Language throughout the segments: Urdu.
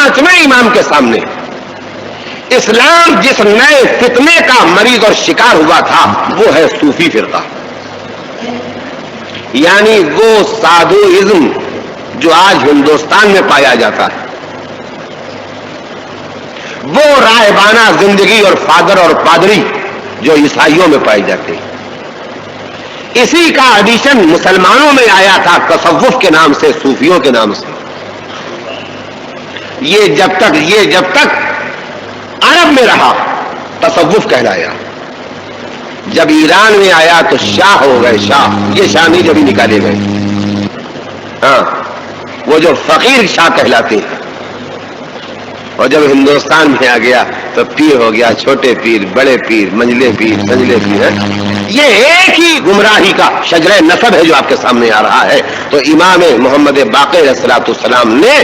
پانچویں امام کے سامنے اسلام جس نئے فتنے کا مریض اور شکار ہوا تھا وہ ہے صوفی فرقہ، یعنی وہ سادھوازم جو آج ہندوستان میں پایا جاتا ہے، وہ راہبانہ زندگی اور فادر اور پادری جو عیسائیوں میں پائے جاتے ہیں، اسی کا ایڈیشن مسلمانوں میں آیا تھا تصوف کے نام سے، صوفیوں کے نام سے۔ یہ جب تک عرب میں رہا تصوف کہلایا، جب ایران میں آیا تو شاہ ہو گئے، شاہ، یہ شاہ نہیں جبھی نکالے گئے، ہاں وہ جو فقیر شاہ کہلاتے ہیں، اور جب ہندوستان میں آ گیا تو پیر ہو گیا، چھوٹے پیر، بڑے پیر، منجلے پیر، سنجلے پیر ہے۔ یہ ایک ہی گمراہی کا شجرہ نسب ہے جو آپ کے سامنے آ رہا ہے۔ تو امام محمد باقر علیہ الصلوۃ والسلام نے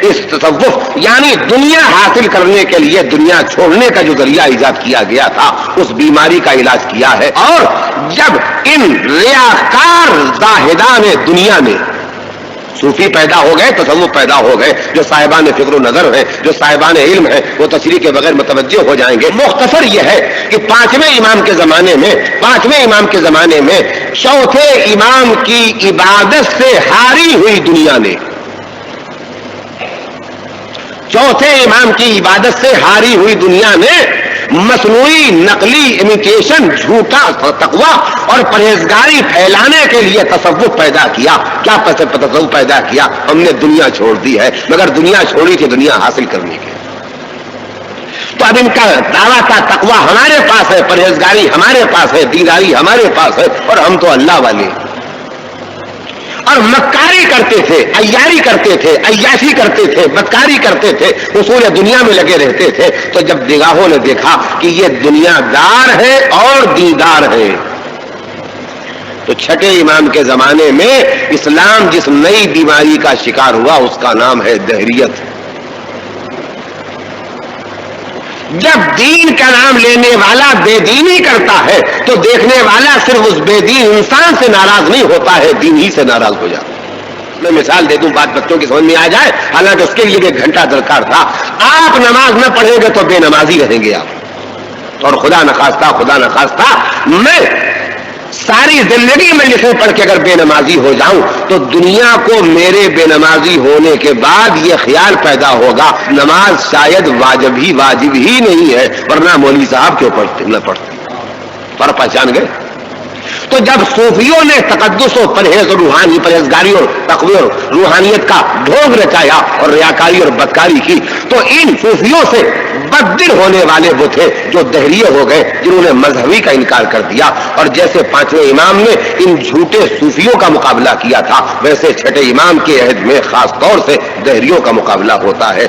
اس تصوف یعنی دنیا حاصل کرنے کے لیے دنیا چھوڑنے کا جو ذریعہ ایجاد کیا گیا تھا اس بیماری کا علاج کیا ہے۔ اور جب ان ریاکار زاہدان دنیا میں صوفی پیدا ہو گئے، تصوف پیدا ہو گئے، جو صاحبان فکر و نظر ہیں، جو صاحبان علم ہیں، وہ تشریح کے بغیر متوجہ ہو جائیں گے۔ مختصر یہ ہے کہ پانچویں امام کے زمانے میں چوتھے امام کی عبادت سے ہاری ہوئی دنیا نے، چوتھے امام کی عبادت سے ہاری ہوئی دنیا نے مصنوعی نقلی امیٹیشن، جھوٹا تقوی اور پرہیزگاری پھیلانے کے لیے تصوف پیدا کیا۔ کیا تصوف پیدا کیا؟ ہم نے دنیا چھوڑ دی ہے، مگر دنیا چھوڑی تھی دنیا حاصل کرنے کے۔ تو اب ان کا دعویٰ تھا تقوی ہمارے پاس ہے، پرہیزگاری ہمارے پاس ہے، دینداری ہمارے پاس ہے، اور ہم تو اللہ والے، اور مکاری کرتے تھے، عیاری کرتے تھے، عیاشی کرتے تھے، بدکاری کرتے تھے، اصول دنیا میں لگے رہتے تھے۔ تو جب نگاہوں نے دیکھا کہ یہ دنیا دار ہے اور دیندار ہے، تو چھٹے امام کے زمانے میں اسلام جس نئی بیماری کا شکار ہوا اس کا نام ہے دہریت۔ جب دین کا نام لینے والا بے دینی کرتا ہے تو دیکھنے والا صرف اس بے دین انسان سے ناراض نہیں ہوتا ہے، دین ہی سے ناراض ہو جاتا ہے۔ میں مثال دے دوں، بات بچوں کی سمجھ میں آ جائے، حالانکہ اس کے لیے ایک گھنٹہ درکار تھا۔ آپ نماز نہ پڑھیں گے تو بے نمازی رہیں گے آپ، اور خدا نخواستہ میں ساری زندگی میں لکھے پڑھ کے اگر بے نمازی ہو جاؤں تو دنیا کو میرے بے نمازی ہونے کے بعد یہ خیال پیدا ہوگا نماز شاید واجب ہی نہیں ہے، ورنہ مولوی صاحب کیوں نہ پڑھتے۔ پر پہچان گئے؟ تو جب صوفیوں نے تقدس و پرہیز اور روحانی پرہیزگاری اور تقوی اور روحانیت کا ڈھونگ رچایا اور ریاکاری اور بدکاری کی، تو ان صوفیوں سے بددل ہونے والے وہ تھے جو دہریے ہو گئے، جنہوں نے مذہبی کا انکار کر دیا۔ اور جیسے پانچویں امام نے ان جھوٹے صوفیوں کا مقابلہ کیا تھا، ویسے چھٹے امام کے عہد میں خاص طور سے دہریوں کا مقابلہ ہوتا ہے۔